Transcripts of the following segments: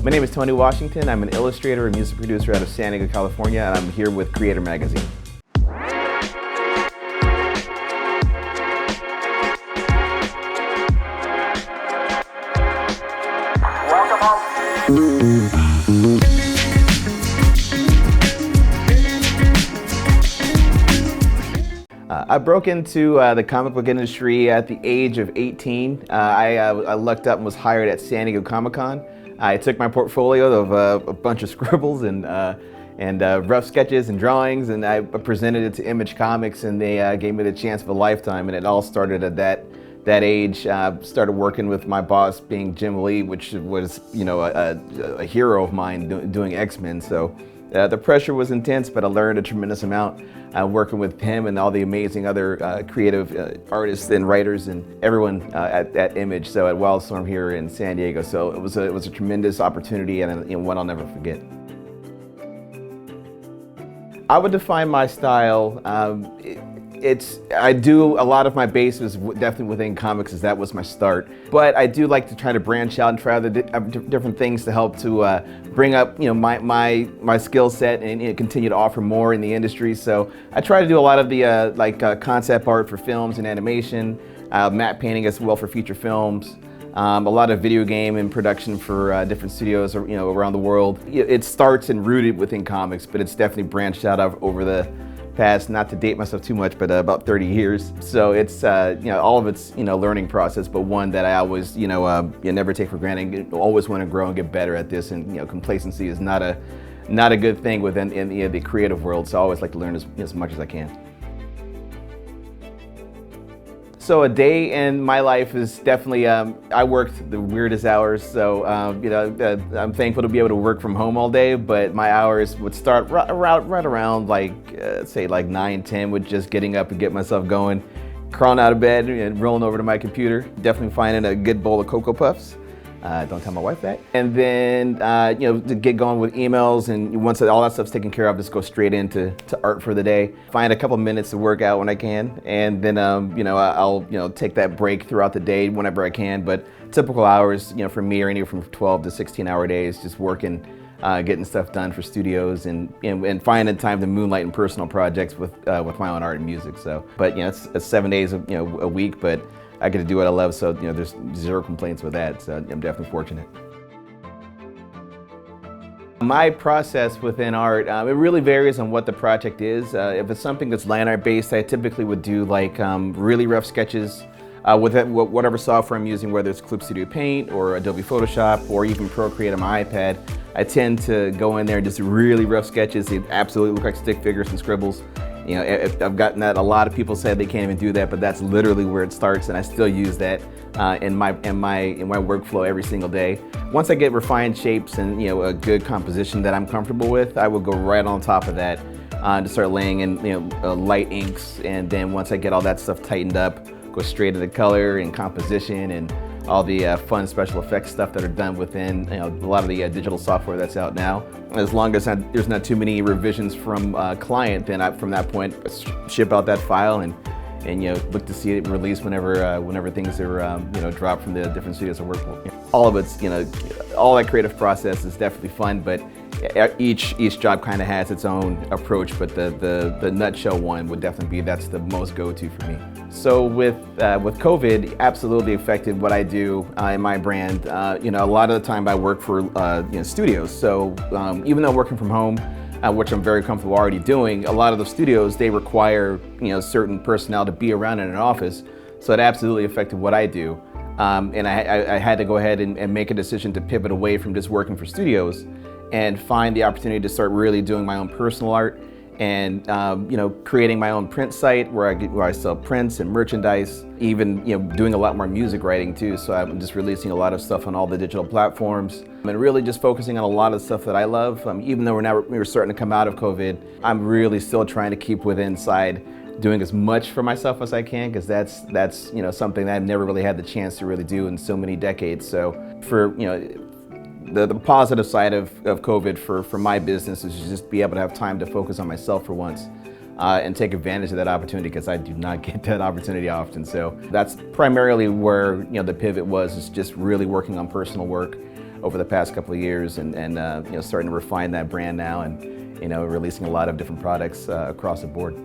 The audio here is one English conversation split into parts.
My name is Tony Washington. I'm an illustrator and music producer out of San Diego, California, and I'm here with Cre8tor Magazine. I broke into the comic book industry at the age of 18. I lucked up and was hired at San Diego Comic-Con. I took my portfolio of a bunch of scribbles and rough sketches and drawings, and I presented it to Image Comics, and they gave me the chance of a lifetime. And it all started at that age. Started working with my boss, being Jim Lee, which was a hero of mine doing X-Men. So the pressure was intense, but I learned a tremendous amount working with him and all the amazing other creative artists and writers and everyone at Image. So at Wildstorm here in San Diego. So it was a tremendous opportunity, and one I'll never forget. I would define my style. I do a lot of my base is definitely within comics, as that was my start. But I do like to try to branch out and try other different things to help to bring up my skill set and continue to offer more in the industry. So I try to do a lot of the concept art for films and animation, matte painting as well for feature films. A lot of video game and production for different studios around the world. It starts and rooted within comics, but it's definitely branched out over the past, not to date myself too much, but about 30 years. So it's all of it's learning process, but one that I always you never take for granted. You always want to grow and get better at this, and complacency is not a good thing within the creative world. So I always like to learn as much as I can. So a day in my life is definitely, I worked the weirdest hours, so I'm thankful to be able to work from home all day, but my hours would start right around say 9, 10, with just getting up and getting myself going, crawling out of bed and rolling over to my computer, definitely finding a good bowl of Cocoa Puffs. Don't tell my wife that. And then, to get going with emails, and once all that stuff's taken care of, just go straight into art for the day. Find a couple minutes to work out when I can, and then, I'll take that break throughout the day whenever I can. But typical hours, for me, are anywhere from 12 to 16-hour days, just working, getting stuff done for studios, and finding time to moonlight in personal projects with my own art and music. So, but it's 7 days a week, but I get to do what I love, so there's zero complaints with that, so I'm definitely fortunate. My process within art, it really varies on what the project is. If it's something that's line art based, I typically would do really rough sketches with whatever software I'm using, whether it's Clip Studio Paint or Adobe Photoshop or even Procreate on my iPad. I tend to go in there and just really rough sketches. They absolutely look like stick figures and scribbles. I've gotten that. A lot of people say they can't even do that, but that's literally where it starts, and I still use that in my workflow every single day. Once I get refined shapes and a good composition that I'm comfortable with, I will go right on top of that to start laying in light inks, and then once I get all that stuff tightened up, go straight to the color and composition and all the fun special effects stuff that are done within a lot of the digital software that's out now. As long as there's not too many revisions from client, then from that point ship out that file and look to see it released whenever things are dropped from the different studios I work for. All of it's all that creative process is definitely fun, but each job kind of has its own approach, but the nutshell one would definitely be that's the most go-to for me. So with COVID, it absolutely affected what I do in my brand. A lot of the time I work for studios. So even though working from home, which I'm very comfortable already doing, a lot of the studios, they require certain personnel to be around in an office. So it absolutely affected what I do. And I had to go ahead and make a decision to pivot away from just working for studios and find the opportunity to start really doing my own personal art and creating my own print site where I sell prints and merchandise, even doing a lot more music writing too. So I'm just releasing a lot of stuff on all the digital platforms and really just focusing on a lot of stuff that I love. Even though we're starting to come out of COVID, I'm really still trying to keep inside doing as much for myself as I can, because that's something that I've never really had the chance to really do in so many decades. So for the positive side of COVID for my business is just be able to have time to focus on myself for once and take advantage of that opportunity, because I do not get that opportunity often. So that's primarily where the pivot was, is just really working on personal work. over the past couple of years, and you know, starting to refine that brand now, and you know, releasing a lot of different products across the board.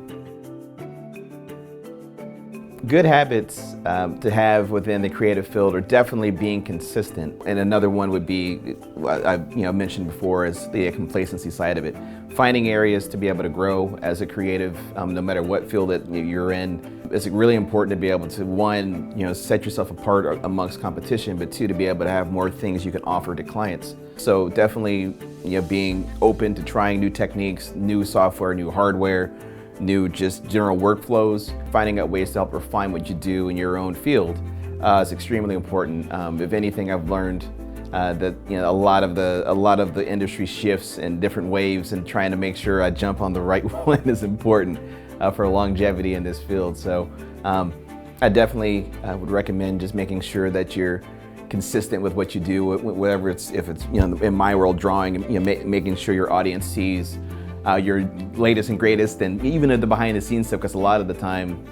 Good habits to have within the creative field are definitely being consistent, and another one would be, I mentioned before, is the complacency side of it. Finding areas to be able to grow as a creative, no matter what field that you're in. It's really important to be able to, one, set yourself apart amongst competition, but two, to be able to have more things you can offer to clients. So definitely, being open to trying new techniques, new software, new hardware, new just general workflows, finding out ways to help refine what you do in your own field is extremely important. If anything, I've learned that a lot of the industry shifts and different waves, and trying to make sure I jump on the right one is important for longevity in this field. So I definitely would recommend just making sure that you're consistent with what you do, whatever if it's in my world, drawing, making sure your audience sees your latest and greatest, and even at the behind the scenes stuff, because a lot of the time,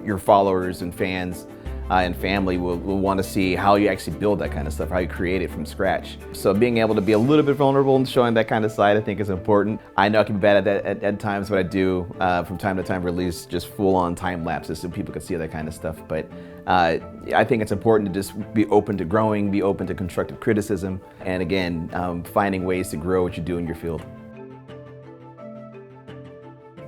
your followers and fans and family will want to see how you actually build that kind of stuff, how you create it from scratch. So being able to be a little bit vulnerable and showing that kind of side, I think, is important. I know I can be bad at that at times, but I do from time to time release just full-on time lapses so people can see that kind of stuff. But I think it's important to just be open to growing, be open to constructive criticism, and again, finding ways to grow what you do in your field.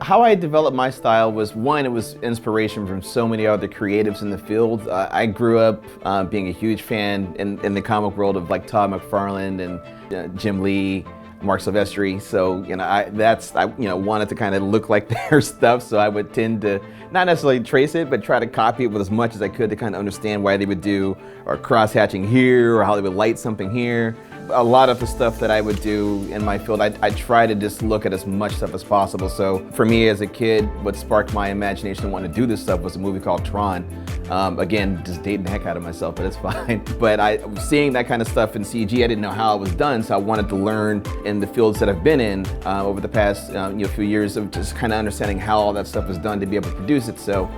How I developed my style was, one, it was inspiration from so many other creatives in the field. I grew up being a huge fan in the comic world of like Todd McFarlane and Jim Lee, Mark Silvestri. So I wanted to kind of look like their stuff. So I would tend to not necessarily trace it, but try to copy it with as much as I could to kind of understand why they would do or cross-hatching here, or how they would light something here. A lot of the stuff that I would do in my field, I try to just look at as much stuff as possible. So for me as a kid, what sparked my imagination to want to do this stuff was a movie called Tron. Again, just dating the heck out of myself, but it's fine. But seeing that kind of stuff in CG, I didn't know how it was done, so I wanted to learn in the fields that I've been in over the past few years of just kind of understanding how all that stuff is done to be able to produce it. So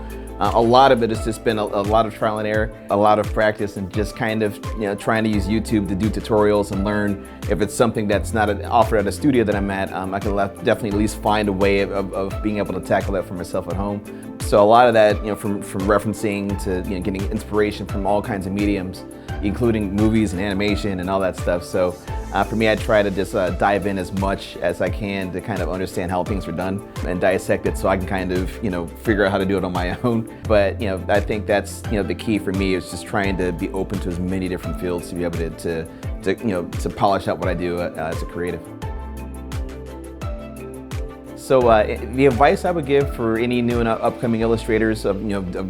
a lot of it has just been a lot of trial and error, a lot of practice, and just kind of trying to use YouTube to do tutorials and learn. If it's something that's not offered at a studio that I'm at, I can definitely at least find a way of being able to tackle that for myself at home. So a lot of that, from referencing to getting inspiration from all kinds of mediums, including movies and animation and all that stuff. So for me, I try to just dive in as much as I can to kind of understand how things are done and dissect it, so I can kind of figure out how to do it on my own. But I think that's the key for me, is just trying to be open to as many different fields to be able to polish out what I do as a creative. So the advice I would give for any new and upcoming illustrators of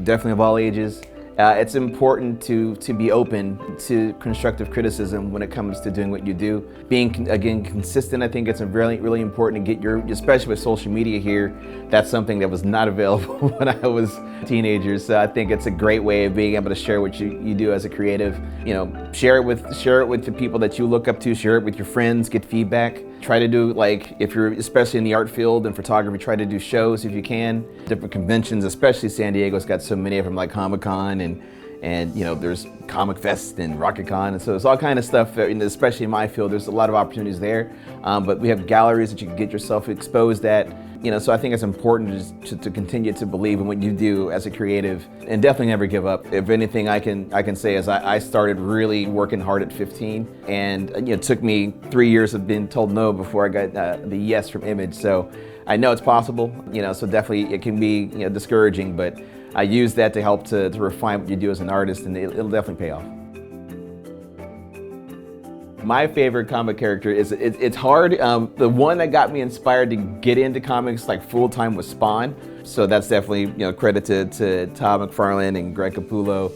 definitely of all ages, it's important to be open to constructive criticism when it comes to doing what you do. Being, again, consistent, I think it's really important to get especially with social media here, that's something that was not available when I was a teenager. So I think it's a great way of being able to share what you do as a creative. Share it with the people that you look up to, share it with your friends, get feedback. Try to do, like, if you're especially in the art field and photography, try to do shows if you can. Different conventions, especially San Diego's got so many of them, like Comic-Con and there's Comic Fest and Rocket Con, and so there's all kind of stuff, especially in my field, there's a lot of opportunities there. But we have galleries that you can get yourself exposed at. So I think it's important to continue to believe in what you do as a creative, and definitely never give up. If anything, I can say is I started really working hard at 15, and it took me 3 years of being told no before I got the yes from Image. So I know it's possible, so definitely it can be discouraging, but I use that to help to refine what you do as an artist, and it'll definitely pay off. My favorite comic character is, it's hard. The one that got me inspired to get into comics like full-time was Spawn. So that's definitely credit to Todd McFarlane and Greg Capullo.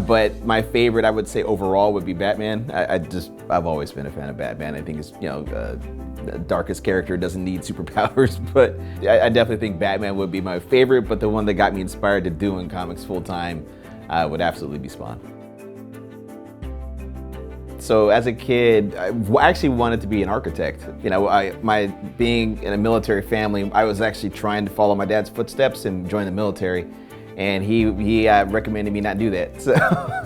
But my favorite, I would say overall, would be Batman. I've always been a fan of Batman. I think it's the darkest character, doesn't need superpowers, but I definitely think Batman would be my favorite. But the one that got me inspired to doing comics full-time would absolutely be Spawn. So as a kid, I actually wanted to be an architect. Being in a military family, I was actually trying to follow my dad's footsteps and join the military. and he recommended me not do that. So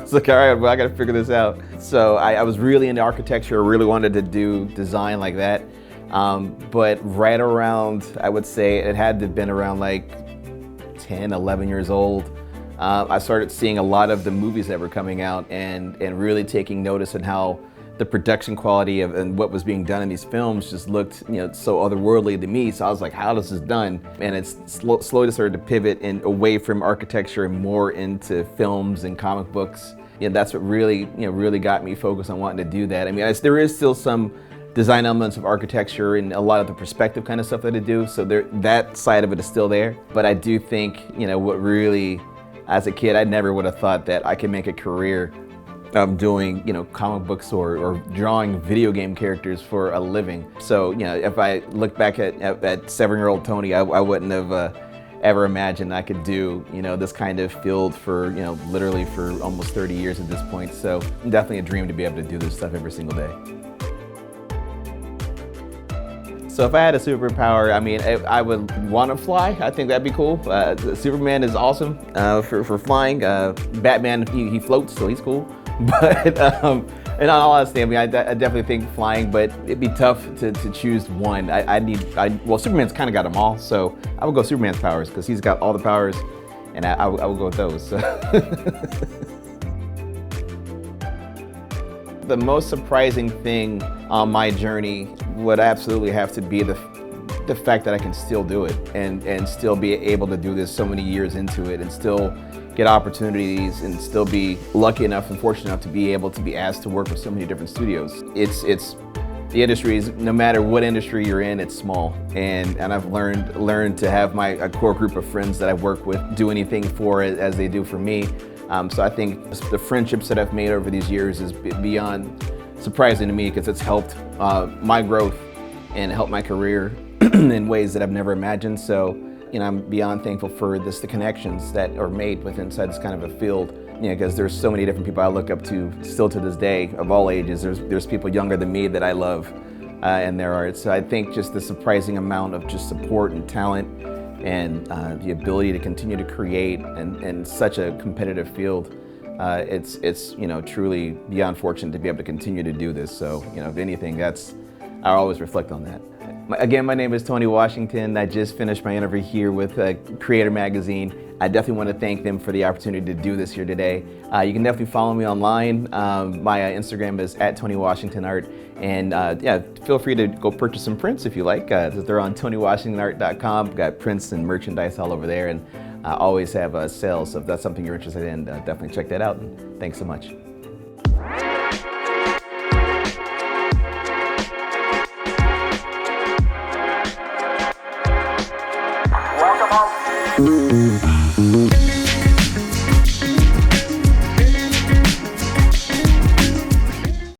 it's like, all right, well, I got to figure this out. So I was really into architecture, really wanted to do design like that. But right around, I would say it had to have been around like 10, 11 years old, I started seeing a lot of the movies that were coming out and really taking notice on how the production quality of and what was being done in these films just looked, so otherworldly to me. So I was like, how is this done? And it's slowly started to pivot away from architecture and more into films and comic books. That's what really, really got me focused on wanting to do that. I mean, there is still some design elements of architecture and a lot of the perspective kind of stuff that I do. So that side of it is still there. But I do think, what really, as a kid, I never would have thought that I could make a career doing, comic books or drawing video game characters for a living. So, if I look back at 7-year-old Tony, I wouldn't have ever imagined I could do, this kind of field for, literally for almost 30 years at this point. So definitely a dream to be able to do this stuff every single day. So if I had a superpower, I mean, I would want to fly. I think that'd be cool. Superman is awesome for flying. Batman, he floats, so he's cool. But in all honesty, I mean, I definitely think flying, but it'd be tough to choose one. Well, Superman's kind of got them all, so I would go Superman's powers because he's got all the powers, and I would go with those. So. The most surprising thing on my journey would absolutely have to be the fact that I can still do it and still be able to do this so many years into it and still get opportunities and still be lucky enough and fortunate enough to be able to be asked to work with so many different studios. The industry is, no matter what industry you're in, it's small. And I've learned to have a core group of friends that I work with do anything for it as they do for me. So I think the friendships that I've made over these years is beyond surprising to me because it's helped my growth and helped my career in ways that I've never imagined. So, I'm beyond thankful for the connections that are made inside this kind of a field. Because there's so many different people I look up to still to this day of all ages. There's people younger than me that I love and their art. So I think just the surprising amount of just support and talent and the ability to continue to create in such a competitive field, it's truly beyond fortunate to be able to continue to do this. So if anything, I always reflect on that. Again, my name is Tony Washington. I just finished my interview here with Cre8tor Magazine. I definitely want to thank them for the opportunity to do this here today. You can definitely follow me online. My Instagram is @TonyWashingtonArt. And feel free to go purchase some prints if you like. They're on TonyWashingtonArt.com. Got prints and merchandise all over there, and I always have sales. So if that's something you're interested in, definitely check that out. And thanks so much. Welcome home.